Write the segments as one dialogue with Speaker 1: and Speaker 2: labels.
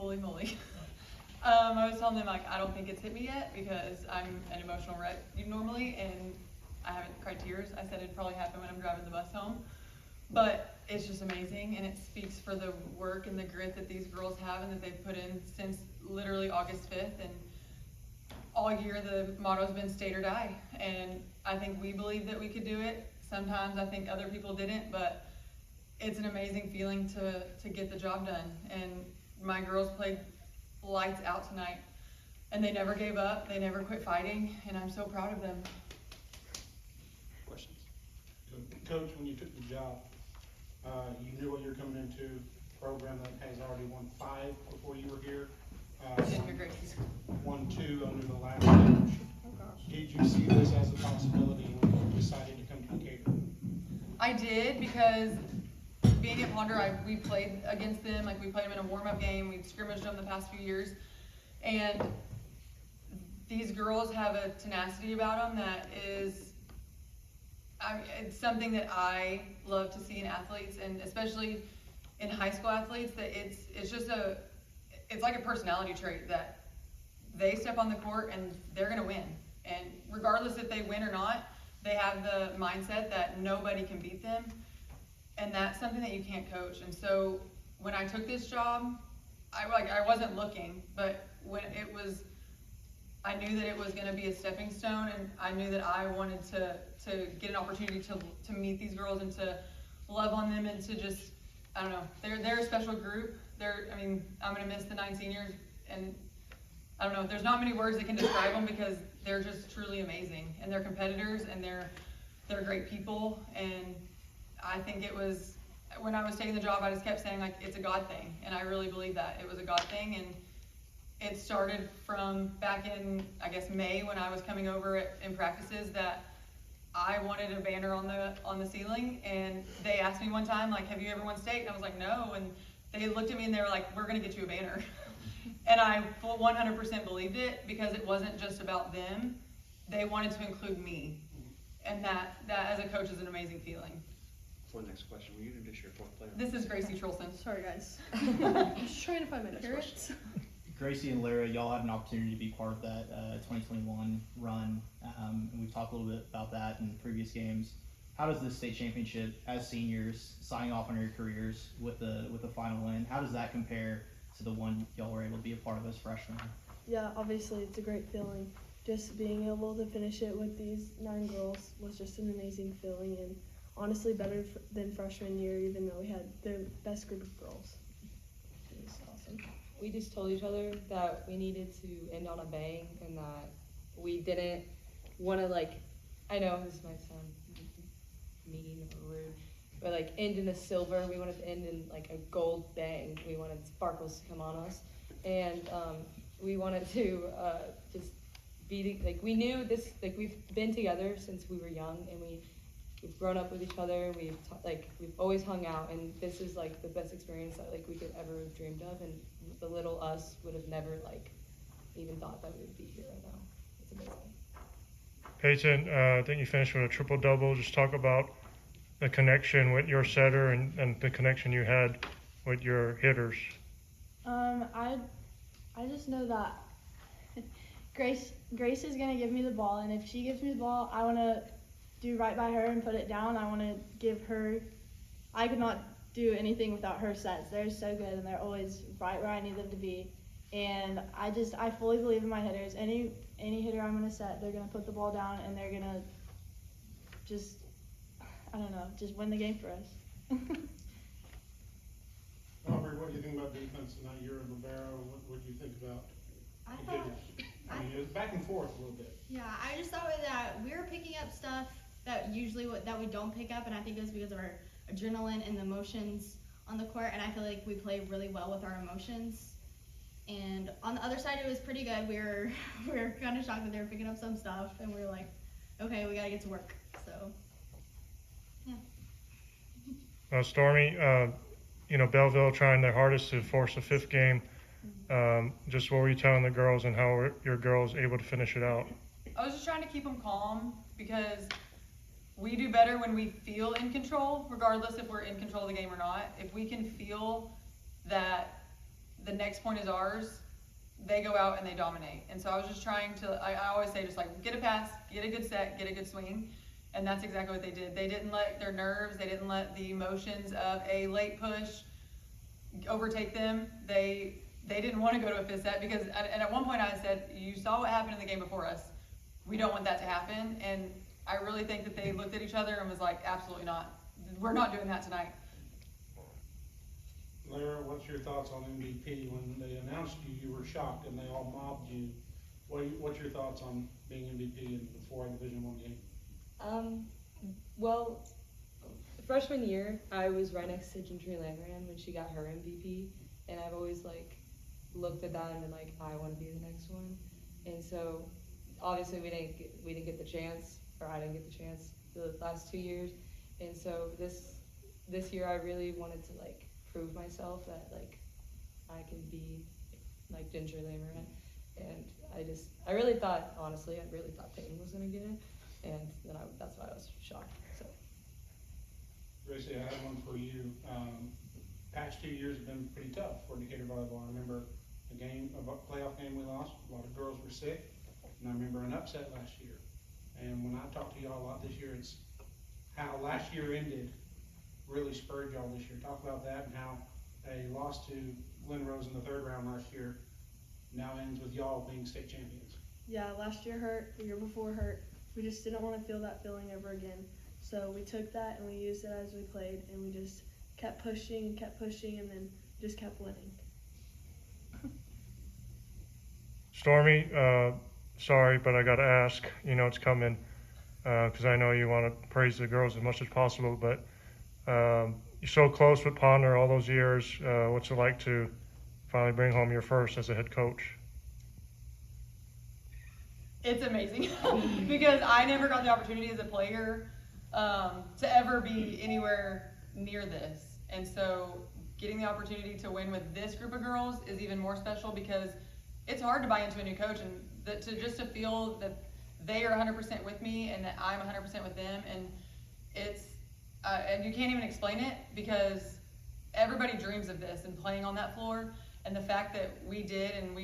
Speaker 1: Holy moly. I was telling them, like, I don't think it's hit me yet because I'm an emotional wreck normally, and I haven't cried tears. I said it'd probably happen when I'm driving the bus home. But it's just amazing, and it speaks for the work and the grit that these girls have and that they've put in since literally August 5th. And all year the motto's been state or die. And I think we believed that we could do it. Sometimes I think other people didn't, but it's an amazing feeling to get the job done. And my girls played lights out tonight, and they never gave up. They never quit fighting, and I'm so proud of them.
Speaker 2: Questions?
Speaker 3: Coach, when you took the job, you knew what you were coming into, a program that has already won 5 before you were here. Won 2 under the last coach. Did you see this as a possibility when you decided to come to Decatur?
Speaker 1: I did, because being at Ponder, we played against them. Like, we played them in a warm-up game. We've scrimmaged them the past few years. And these girls have a tenacity about them that is, it's something that I love to see in athletes, and especially in high school athletes, that it's just it's like a personality trait that they step on the court and they're going to win. And regardless if they win or not, they have the mindset that nobody can beat them. And that's something that you can't coach. And so when I took this job, I wasn't looking, but when I knew that it was going to be a stepping stone, and I knew that I wanted to get an opportunity to meet these girls and to love on them, and to just, I don't know, they're a special group. I'm going to miss the 9 seniors, and I don't know, there's not many words that can describe them, because they're just truly amazing, and they're competitors, and they're great people. And I think it was, when I was taking the job, I just kept saying, like, it's a God thing, and I really believe that it was a God thing. And it started from back in, I guess, May, when I was coming over in practices, that I wanted a banner on the ceiling, and they asked me one time, like, have you ever won state? And I was like, no. And they looked at me and they were like, we're going to get you a banner. And I 100% believed it, because it wasn't just about them. They wanted to include me. And that as a coach is an amazing feeling.
Speaker 2: For the next question, will you introduce your 4th player?
Speaker 1: This is Gracie Trolson.
Speaker 4: Sorry, guys. I'm just trying to find my carrots.
Speaker 5: Gracie and Lara, y'all had an opportunity to be part of that 2021 run, and we've talked a little bit about that in previous games. How does this state championship, as seniors, signing off on your careers with the final win, how does that compare to the one y'all were able to be a part of as freshmen?
Speaker 4: Yeah, obviously it's a great feeling. Just being able to finish it with these 9 girls was just an amazing feeling, and honestly better than freshman year, even though we had the best group of girls. It was awesome.
Speaker 6: We just told each other that we needed to end on a bang, and that we didn't want to, like, I know this might sound mean or rude, but like end in a silver. We wanted to end in like a gold bang. We wanted sparkles to come on us, and we wanted to just be like, we knew this, like, we've been together since we were young, and we've grown up with each other. We've always hung out, and this is like the best experience that like we could ever have dreamed of, and the little us would have never like even thought that we would be here right now. It's amazing.
Speaker 7: Peyton, I think you finished with a triple-double. Just talk about the connection with your setter and the connection you had with your hitters.
Speaker 8: I just know that Grace is gonna give me the ball, and if she gives me the ball, I want to do right by her and put it down. I want to give her. I could not do anything without her sets. They're so good, and they're always right where I need them to be. And I fully believe in my hitters. Any hitter I'm gonna set, they're gonna put the ball down, and they're gonna just, I don't know, just win the game for us.
Speaker 3: Aubrey, what do you think about defense tonight? You're a libero. What do you think about? It was back and forth a little bit.
Speaker 9: Yeah, I just thought that we were picking up stuff that that we don't pick up, and I think it was because of our adrenaline and the emotions on the court, and I feel like we played really well with our emotions. And on the other side, it was pretty good. We were kind of shocked that they were picking up some stuff, and we were like, okay, we got to get to work. So, yeah.
Speaker 7: Stormy, Belleville trying their hardest to force a 5th game. Just what were you telling the girls, and how were your girls able to finish it out?
Speaker 1: I was just trying to keep them calm, because we do better when we feel in control, regardless if we're in control of the game or not. If we can feel that the next point is ours, they go out and they dominate. And so I was just trying to, I always say just like get a pass, get a good set, get a good swing. And that's exactly what they did. They didn't let their nerves, they didn't let the emotions of a late push overtake them. They didn't want to go to a fifth set because, and at one point I said, you saw what happened in the game before us. We don't want that to happen. And I really think that they looked at each other and was like, absolutely not. We're not doing that tonight.
Speaker 3: Lara, what's your thoughts on MVP? When they announced you, you were shocked and they all mobbed you. What's your thoughts on being MVP in the 4A Division I game?
Speaker 6: Well, freshman year, I was right next to Gentry Lamran when she got her MVP, and I've always like looked at that and been like, I want to be the next one. And so, obviously, we didn't get the chance, or I didn't get the chance the last 2 years. And so this year, I really wanted to like prove myself that like I can be like Gentry Lamran. And I really thought, honestly, Peyton was gonna get it, and then that's why I was shocked. So.
Speaker 3: Gracie, I have one for you. Past 2 years have been pretty tough for Decatur volleyball. I remember a playoff game we lost. A lot of girls were sick, and I remember an upset last year. And when I talk to y'all a lot this year, it's how last year ended really spurred y'all this year. Talk about that and how a loss to Glen Rose in the 3rd round last year now ends with y'all being state champions.
Speaker 4: Yeah, last year hurt, the year before hurt. We just didn't want to feel that feeling ever again. So we took that and we used it as we played, and we just kept pushing, and then just kept winning.
Speaker 7: Stormy, sorry, but I got to ask. You know it's coming because I know you want to praise the girls as much as possible. But you're so close with Ponder all those years. What's it like to finally bring home your first as a head coach?
Speaker 1: It's amazing because I never got the opportunity as a player to ever be anywhere near this. And so getting the opportunity to win with this group of girls is even more special because it's hard to buy into a new coach, and to feel that they are 100% with me and that I'm 100% with them. And it's, and you can't even explain it because everybody dreams of this and playing on that floor. And the fact that we did, and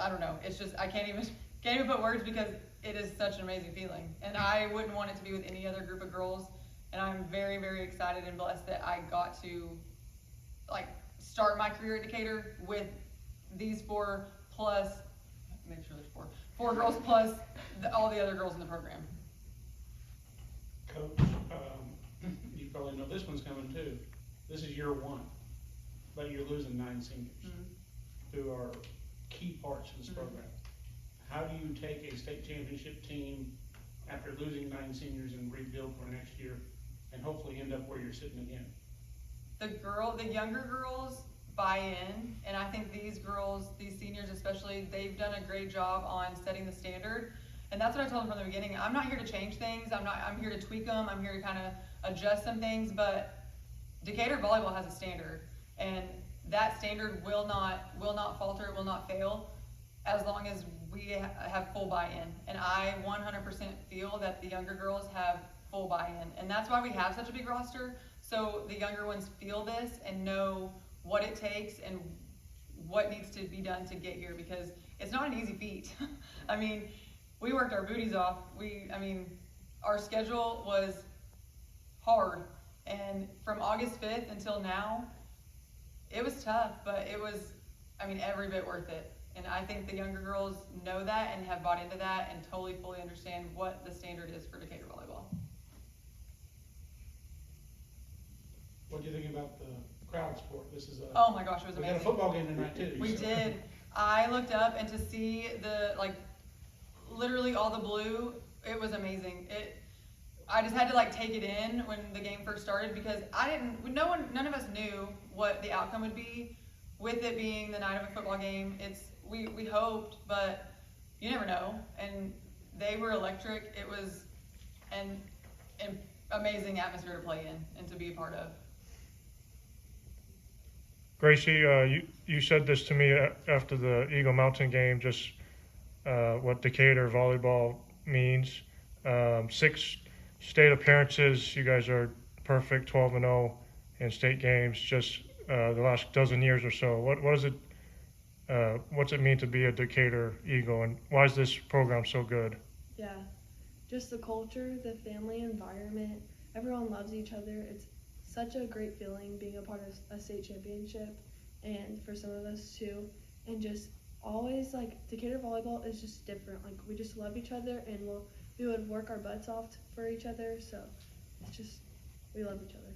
Speaker 1: I don't know, it's just, I can't even put words because it is such an amazing feeling. And I wouldn't want it to be with any other group of girls. And I'm very, very excited and blessed that I got to like start my career at Decatur with these 4 plus, make sure there's 4 girls plus all the other girls in the program.
Speaker 3: Coach, you probably know this one's coming too. This is year 1, but you're losing 9 seniors who are key parts of this program. How do you take a state championship team after losing 9 seniors and rebuild for next year and hopefully end up where you're sitting again?
Speaker 1: The younger girls buy in, and I think these girls, these seniors especially, they've done a great job on setting the standard. And that's what I told them from the beginning. I'm not here to change things. I'm here to tweak them. I'm here to kind of adjust some things, but Decatur volleyball has a standard, and that standard will not falter, will not fail as long as we have full buy-in. And I 100% feel that the younger girls have full buy-in, and that's why we have such a big roster. So the younger ones feel this and know what it takes and what needs to be done to get here, because it's not an easy feat. I mean, we worked our booties off. Our schedule was hard, and from August 5th until now, it was tough, but it was, every bit worth it. And I think the younger girls know that and have bought into that and totally fully understand what the standard is for Decatur volleyball.
Speaker 3: What do you think about the crowd support? This is
Speaker 1: Oh my gosh, it was
Speaker 3: we
Speaker 1: amazing.
Speaker 3: had a football game tonight too.
Speaker 1: We
Speaker 3: so.
Speaker 1: did. I looked up, and to see literally all the blue, it was amazing. I just had to take it in when the game first started because none of us knew what the outcome would be with it being the night of a football game. We hoped, but you never know. And they were electric. It was an amazing atmosphere to play in and to be a part of.
Speaker 7: Gracie, you said this to me after the Eagle Mountain game, just what Decatur volleyball means. 6 state appearances, you guys are perfect, 12-0 in state games. Just the last dozen years or so. What's it mean to be a Decatur Eagle, and why is this program so good?
Speaker 4: Yeah, just the culture, the family environment, everyone loves each other. It's such a great feeling being a part of a state championship, and for some of us too, and just always like Decatur volleyball is just different. Like we just love each other, and we would work our butts off for each other. So it's just we love each other.